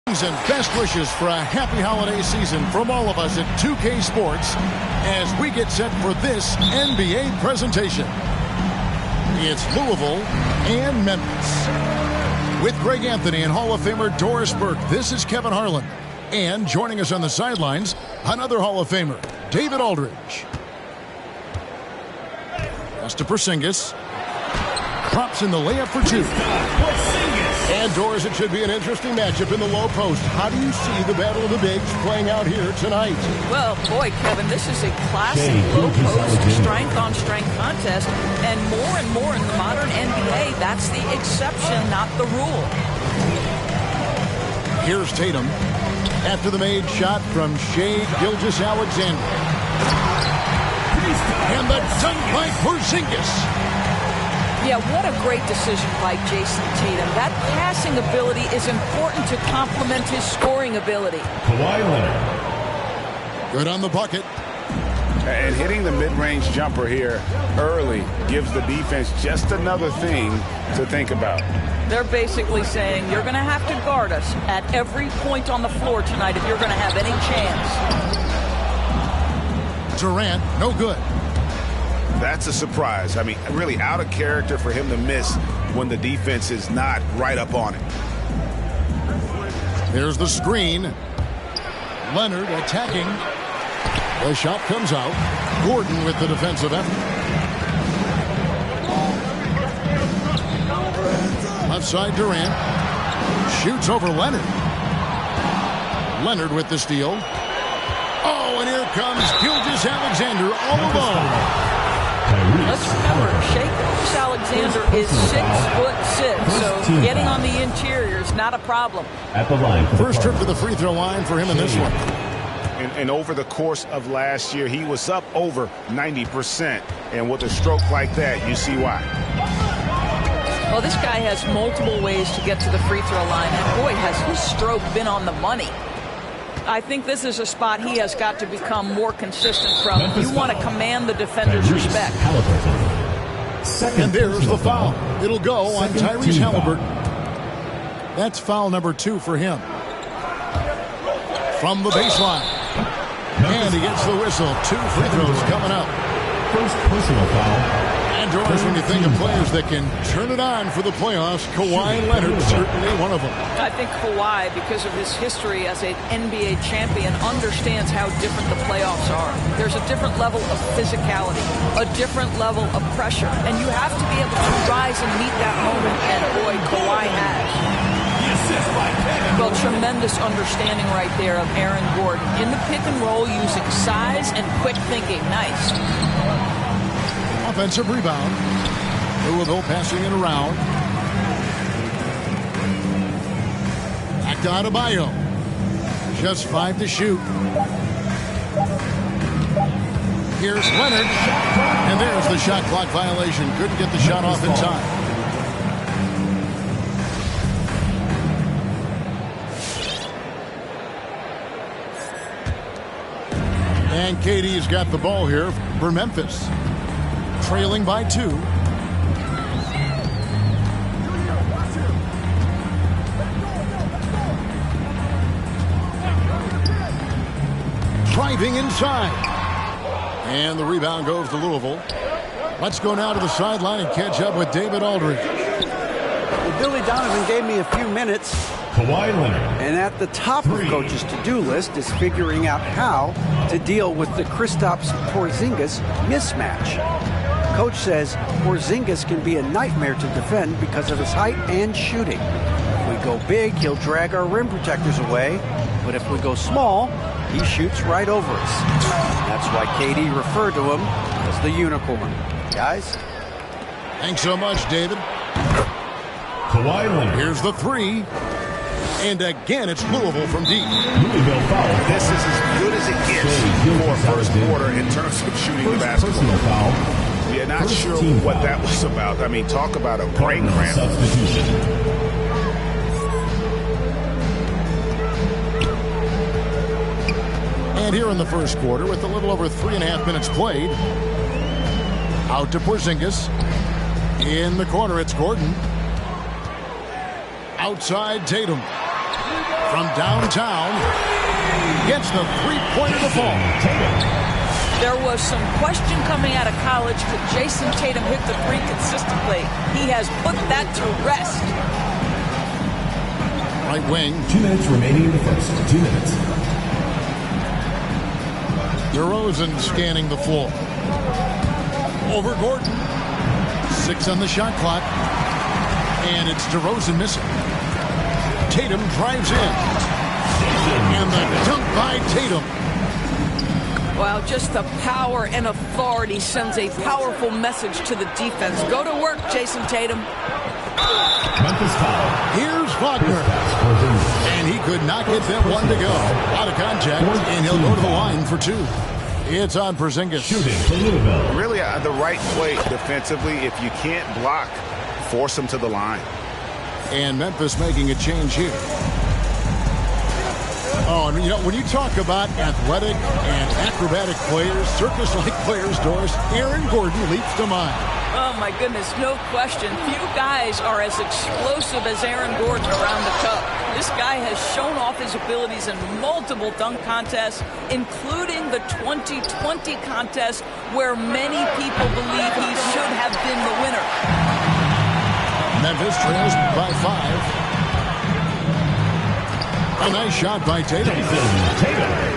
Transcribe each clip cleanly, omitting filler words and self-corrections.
And best wishes for a happy holiday season from all of us at 2K Sports as we get set for this NBA presentation. It's Louisville and Memphis. With Greg Anthony and Hall of Famer Doris Burke, this is Kevin Harlan. And joining us on the sidelines, another Hall of Famer, David Aldridge. Pass to Porzingis. Drops in the layup for two. And Doris, it should be an interesting matchup in the low post. How do you see the battle of the bigs playing out here tonight? Well, boy, Kevin, this is a classic low post strength-on-strength contest. And more in the modern NBA, that's the exception, not the rule. Here's Tatum. After the made shot from Shai Gilgeous-Alexander. And the dunk by Porzingis. Yeah, what a great decision by Jason Tatum. That passing ability is important to complement his scoring ability. Kawhi Leonard. Good on the bucket. And hitting the mid-range jumper here early gives the defense just another thing to think about. They're basically saying you're going to have to guard us at every point on the floor tonight if you're going to have any chance. Durant, no good. That's a surprise. I mean, really out of character for him to miss when the defense is not right up on it. There's the screen. Leonard attacking. The shot comes out. Gordon with the defensive effort. Left side Durant. Shoots over Leonard. Leonard with the steal. Oh, and here comes Gilgeous-Alexander all alone. Let's remember, Shai Gilgeous-Alexander is 6'6", so getting on the interior is not a problem. At the line. First trip to the free throw line for him in this one. And over the course of last year, he was up over 90%. And with a stroke like that, you see why. Well, this guy has multiple ways to get to the free throw line, and boy, has his stroke been on the money. I think this is a spot he has got to become more consistent from. You want to command the defender's respect. And there's the foul. It'll go on Tyrese Halliburton. That's foul number 2 for him. From the baseline. And he gets the whistle. 2 free throws coming up. First personal foul. And Doris, when you think of players that can turn it on for the playoffs, Kawhi Leonard certainly one of them. I think Kawhi, because of his history as an NBA champion, understands how different the playoffs are. There's a different level of physicality, a different level of pressure, and you have to be able to rise and meet that moment, and boy, Kawhi has. Well, tremendous understanding right there of Aaron Gordon. In the pick and roll, using size and quick thinking. Nice. Offensive rebound. Louisville passing it around. Back to Adebayo. Just 5 to shoot. Here's Leonard. And there's the shot clock violation. Couldn't get the shot off in time. And KD's got the ball here for Memphis. Trailing by 2. Driving inside. And the rebound goes to Louisville. Let's go now to the sideline and catch up with David Aldridge. Well, Billy Donovan gave me a few minutes. Kawhi Leonard. And at the top of Coach's to-do list is figuring out how to deal with the Kristaps Porzingis mismatch. Coach says Porzingis can be a nightmare to defend because of his height and shooting. If we go big, he'll drag our rim protectors away. But if we go small, he shoots right over us. That's why KD referred to him as the unicorn. Guys? Thanks so much, David. Kawhi Leonard. Here's the 3. And again, it's Louisville from deep. Louisville foul. This is as good as it gets for first quarter in terms of shooting the basketball. Personal foul. Yeah, not sure what that was about. I mean, talk about a brain cramp. Substitution. And here in the first quarter, with a little over 3.5 minutes played, out to Porzingis. In the corner, it's Gordon. Outside Tatum. From downtown, gets the three-pointer to fall. There was some question coming out of college. Could Jason Tatum hit the three consistently? He has put that to rest. Right wing. 2 minutes remaining in the first. 2 minutes. DeRozan scanning the floor. Over Gordon. 6 on the shot clock. And it's DeRozan missing. Tatum drives in. And the dunk by Tatum. Wow, just the power and authority sends a powerful message to the defense. Go to work, Jason Tatum. Memphis foul. Here's Wagner. And he could not get that one to go. Out of contact, and he'll go to the line for 2. It's on Porzingis. Shooting for Louisville. Really the right play defensively. If you can't block, force him to the line. And Memphis making a change here. Oh, and you know, when you talk about athletic and acrobatic players, circus-like players, Doris, Aaron Gordon leaps to mind. Oh, my goodness, no question. Few guys are as explosive as Aaron Gordon around the cup. This guy has shown off his abilities in multiple dunk contests, including the 2020 contest where many people believe he should have been the winner. Memphis trails by 5. A nice shot by Tatum.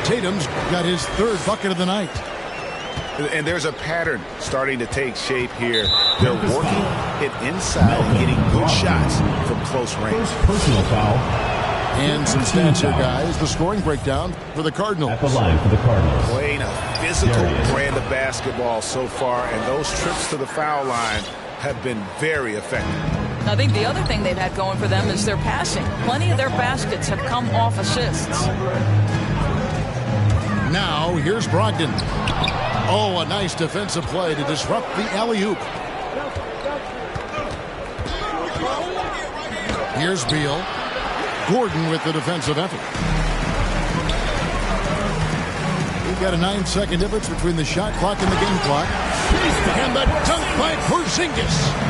Tatum's got his 3rd bucket of the night. And there's a pattern starting to take shape here. They're working it inside and getting good shots from close range. First personal foul. And some stats here, guys. The scoring breakdown for the Cardinals. At the line for the Cardinals. Playing a physical brand of basketball so far, and those trips to the foul line have been very effective. I think the other thing they've had going for them is their passing. Plenty of their baskets have come off assists. Now, here's Brogdon. Oh, a nice defensive play to disrupt the alley-oop. Here's Beal. Gordon with the defensive effort. We've got a 9-second difference between the shot clock and the game clock. And the dunk by Porzingis.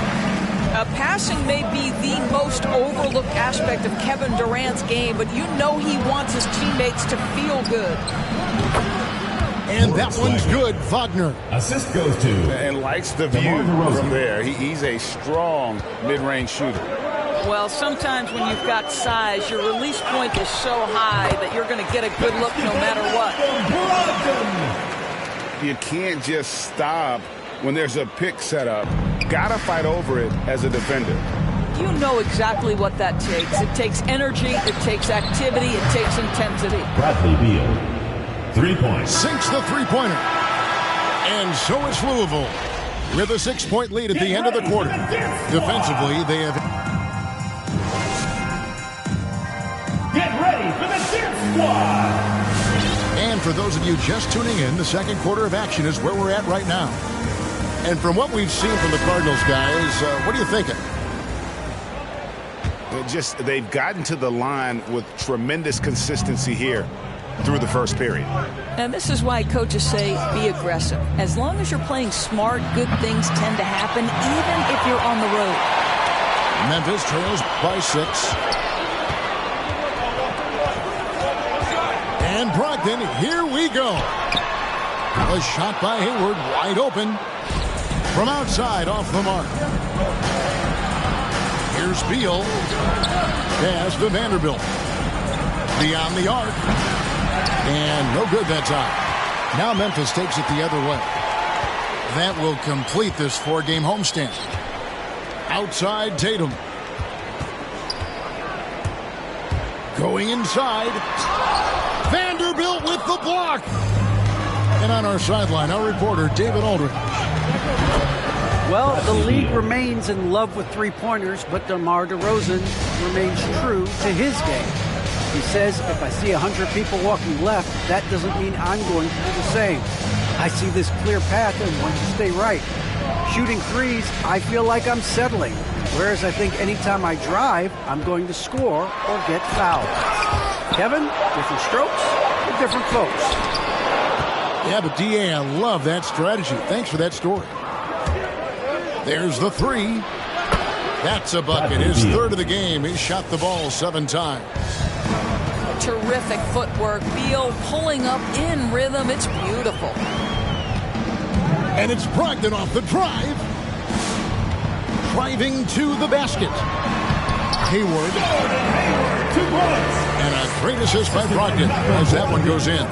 Passing may be the most overlooked aspect of Kevin Durant's game, but you know he wants his teammates to feel good. And that one's good. Wagner. Assist goes to. And likes the view from there. He's a strong mid-range shooter. Well, sometimes when you've got size, your release point is so high that you're going to get a good look no matter what. You can't just stop when there's a pick set up. Gotta fight over it as a defender. You know exactly what that takes. It takes energy, it takes activity, it takes intensity. Bradley Beal. 3 points. Sinks the three-pointer. And so it's Louisville with a 6-point lead at the end of the quarter. Defensively, they have... Get ready for the dance squad. And for those of you just tuning in, the second quarter of action is where we're at right now. And from what we've seen from the Cardinals, guys, what are you thinking? They've gotten to the line with tremendous consistency here through the first period. And this is why coaches say be aggressive. As long as you're playing smart, good things tend to happen, even if you're on the road. Memphis trails by 6. And Brogdon, here we go. A shot by Hayward, wide open. From outside, off the mark. Here's Beal. Pass to Vanderbilt. Beyond the arc. And no good that time. Now Memphis takes it the other way. That will complete this 4-game homestand. Outside Tatum. Going inside. Vanderbilt with the block. And on our sideline, our reporter, David Aldridge. Well, the league remains in love with three-pointers, but DeMar DeRozan remains true to his game. He says, if I see 100 people walking left, that doesn't mean I'm going to do the same. I see this clear path and want to stay right. Shooting threes, I feel like I'm settling. Whereas I think anytime I drive, I'm going to score or get fouled. Kevin, different strokes for different folks. Yeah, but DA, I love that strategy. Thanks for that story. There's the 3. That's a bucket. His 3rd of the game. He shot the ball 7 times. Terrific footwork. Beal pulling up in rhythm. It's beautiful. And it's Brogdon off the drive. Driving to the basket. Hayward. 2 points. And a great assist by Brogdon as that one goes in.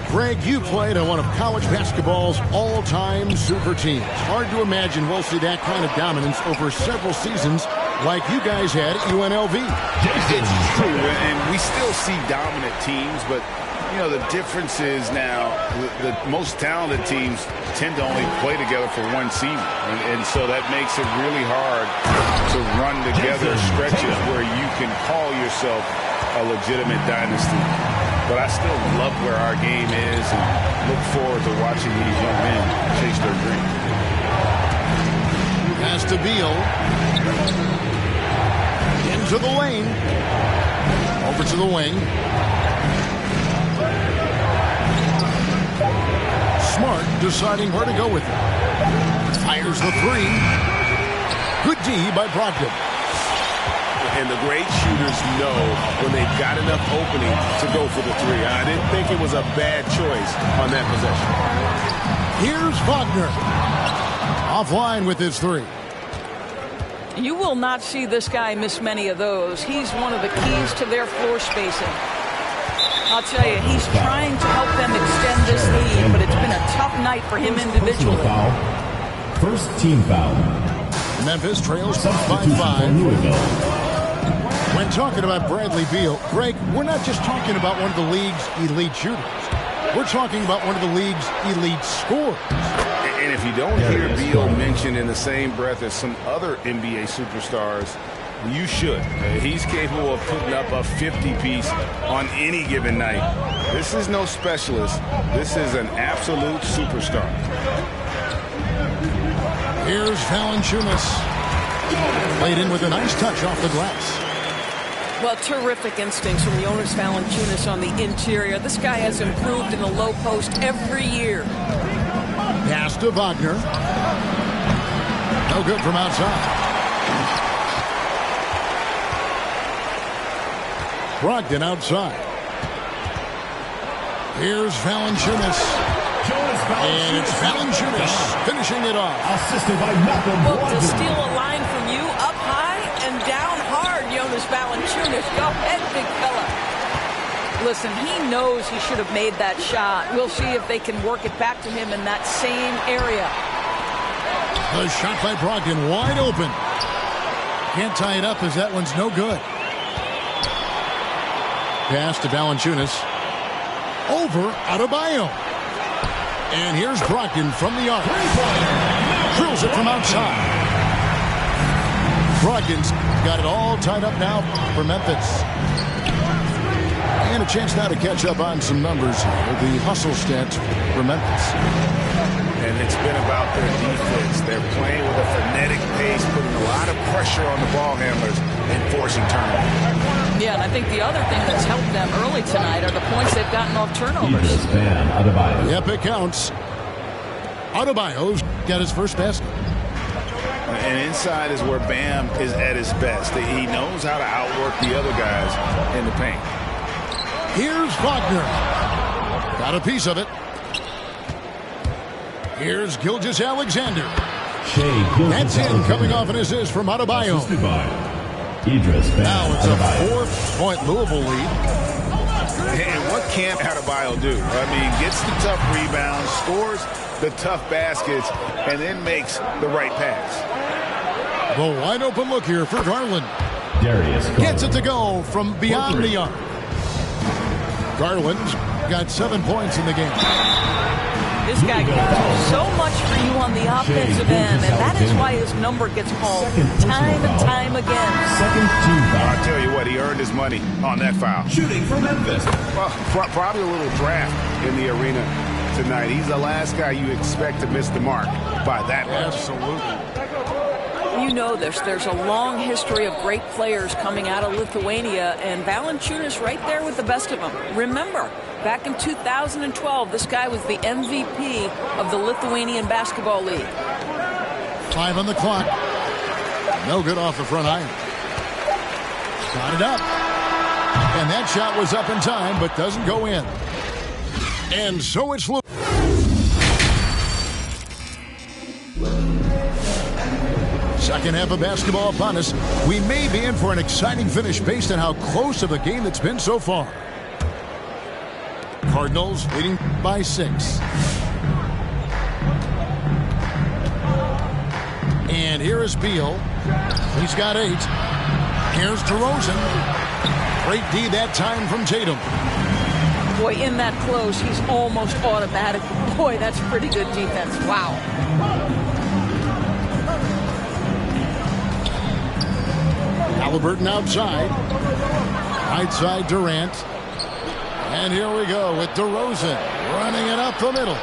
Greg, you played on one of college basketball's all-time super teams. Hard to imagine we'll see that kind of dominance over several seasons like you guys had at UNLV. It's true, and we still see dominant teams, but you know the difference is now the most talented teams tend to only play together for one season, and so that makes it really hard to run together stretches where you can call yourself a legitimate dynasty. But I still love where our game is and look forward to watching these young men chase their dream. Pass to Beal. Into the lane. Over to the wing. Smart deciding where to go with it. Fires the three. Good D by Brogdon. And the great shooters know when they've got enough opening to go for the three. I didn't think it was a bad choice on that possession. Here's Wagner. Offline with his three. You will not see this guy miss many of those. He's one of the keys to their floor spacing. I'll tell you, he's trying to help them extend this lead, but it's been a tough night for him individually. First team foul. Memphis trails by 5. When talking about Bradley Beal, Greg, we're not just talking about one of the league's elite shooters. We're talking about one of the league's elite scorers. And if you don't hear Beal mentioned in the same breath as some other NBA superstars, you should. He's capable of putting up a 50-piece on any given night. This is no specialist. This is an absolute superstar. Here's Valanciunas. Played in with a nice touch off the glass. Well, terrific instincts from Jonas Valanciunas on the interior. This guy has improved in the low post every year. Pass to Wagner. No good from outside. Brogdon outside. Here's Valanciunas. And it's Valanciunas finishing it off. Assisted by Malcolm Well, to Brogdon. steal a line from you, up high and down hard, Jonas Valanciunas. Go ahead, big fella. Listen, he knows he should have made that shot. We'll see if they can work it back to him in that same area. The shot by Brogdon wide open. Can't tie it up as that one's no good. Pass to Valanciunas. Over Adebayo. And here's Brogdon from the arc. Drills it from outside. Brogdon's got it all tied up now for Memphis. And a chance now to catch up on some numbers here. The hustle stats for Memphis. And it's been about their defense. They're playing with a frenetic pace, putting a lot of pressure on the ball handlers and forcing turnovers. Yeah, and I think the other thing that's helped them early tonight are the points they've gotten off turnovers. Yep, it counts. Adebayo's got his first basket. And inside is where Bam is at his best. He knows how to outwork the other guys in the paint. Here's Wagner. Got a piece of it. Here's Gilgeous-Alexander. That's in, coming off an assist from Adebayo. Now it's a 4-point Louisville lead. And what can't Adebayo do? I mean, gets the tough rebounds, scores the tough baskets, and then makes the right pass. The wide open look here for Garland. Gets it to go from beyond the arc. Garland's got 7 points in the game. This guy can do so much for you on the offensive end, and that is why his number gets called time and time again. I'll tell you what, he earned his money on that foul. Shooting for Memphis. Well, probably a little draft in the arena tonight. He's the last guy you expect to miss the mark by that much. Absolutely. You know this. There's a long history of great players coming out of Lithuania, and Valanciunas right there with the best of them. Remember, back in 2012, this guy was the MVP of the Lithuanian Basketball League. 5 on the clock. No good off the front iron. Got it up. And that shot was up in time, but doesn't go in. And so it's Louisville. Second half of basketball upon us. We may be in for an exciting finish based on how close of a game it's been so far. Cardinals leading by 6. And here is Beal. He's got 8. Here's DeRozan. Great D that time from Tatum. Boy, in that close, he's almost automatic. Boy, that's pretty good defense. Wow. Halliburton outside. Right side Durant. And here we go with DeRozan running it up the middle.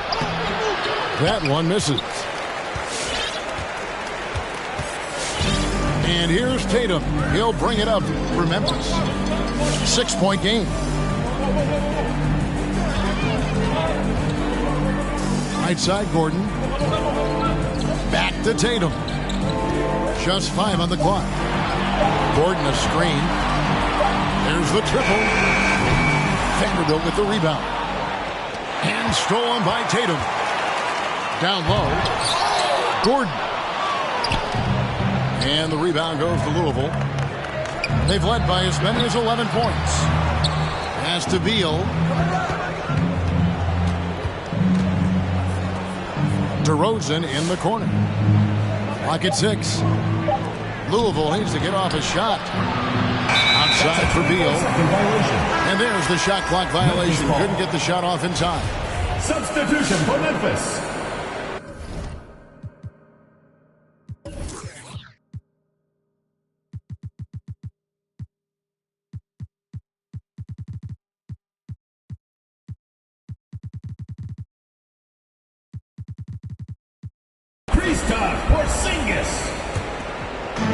That one misses. And here's Tatum. He'll bring it up for Memphis. 6-point game. Right side Gordon. Back to Tatum. Just 5 on the clock. Gordon a screen. There's the triple. Vanderbilt with the rebound. And stolen by Tatum. Down low. Gordon. And the rebound goes to Louisville. They've led by as many as 11 points. Pass to Beal. DeRozan in the corner. Clock at 6. Louisville needs to get off a shot. Outside for Beal. And there's the shot clock violation. Couldn't get the shot off in time. Substitution for Memphis.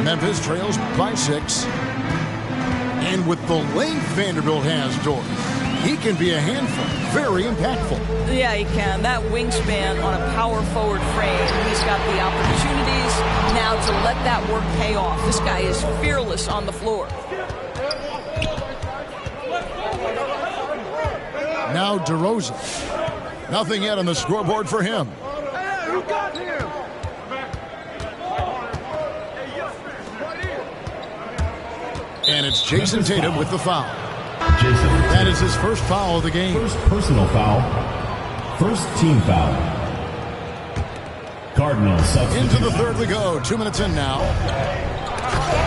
Memphis trails by 6. And with the length Vanderbilt has, Dolph, he can be a handful. Very impactful. Yeah, he can. That wingspan on a power forward frame. He's got the opportunities now to let that work pay off. This guy is fearless on the floor. Now DeRozan. Nothing yet on the scoreboard for him. Who got him? And it's Jason Tatum with the foul. Jason. That is his first foul of the game. First personal foul. First team foul. Cardinals substitute. Into the third we go. 2 minutes in now.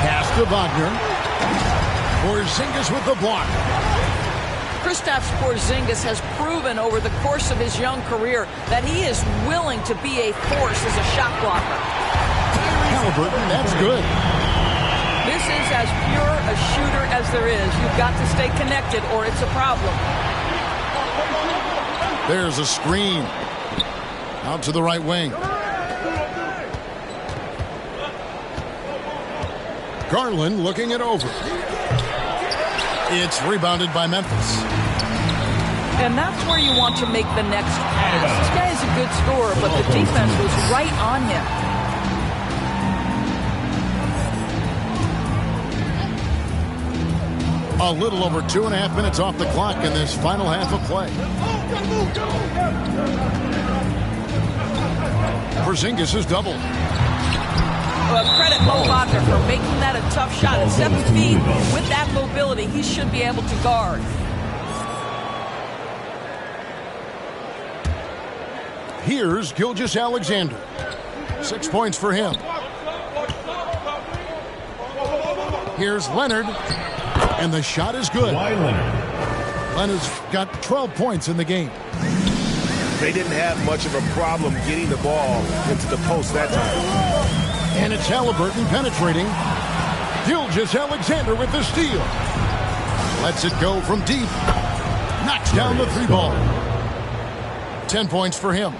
Pass to Wagner. Porzingis with the block. Kristaps Porzingis has proven over the course of his young career that he is willing to be a force as a shot blocker. Halliburton, that's good. This is as pure a shooter as there is. You've got to stay connected or it's a problem. There's a screen. Out to the right wing. Garland looking it over. It's rebounded by Memphis. And that's where you want to make the next pass. This guy is a good scorer, but the defense was right on him. A little over 2.5 minutes off the clock in this final half of play. Porzingis is doubled. Credit Mo Wagner for making that a tough shot at 7 feet. With that mobility, he should be able to guard. Here's Gilgeous-Alexander. 6 points for him. Here's Leonard. And the shot is good. Why Leonard? Leonard's got 12 points in the game. They didn't have much of a problem getting the ball into the post that time. And it's Halliburton penetrating. Gilgeous-Alexander with the steal. Lets it go from deep. Knocks down the 3 ball. 10 points for him.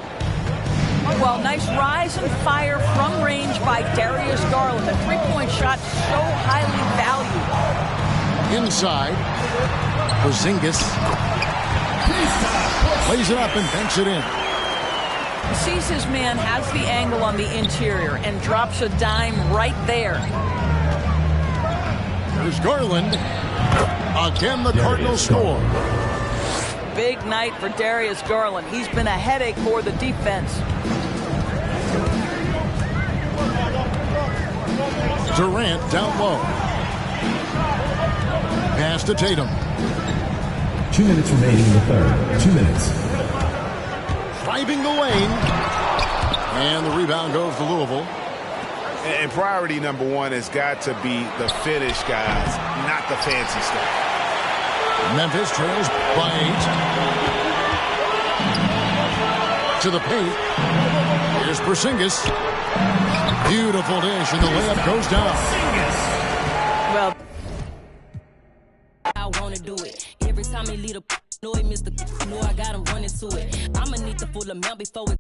Well, nice rise and fire from range by Darius Garland. The 3-point shot so highly valued. Inside. Porzingis. Lays it up and banks it in. Sees his man, has the angle on the interior, and drops a dime right there. There's Garland. Again, the Cardinals score. Big night for Darius Garland. He's been a headache for the defense. Durant down low. Pass to Tatum. 2 minutes remaining in the third. 2 minutes. Driving the lane. And the rebound goes to Louisville. And priority number one has got to be the finish, guys, not the fancy stuff. Memphis trails by 8. To the paint. Here's Porzingis. Beautiful dish, and the layup goes down. Well, I want to do it. Every time he lead a know he missed the know I got him running to it. I'ma need the full amount before it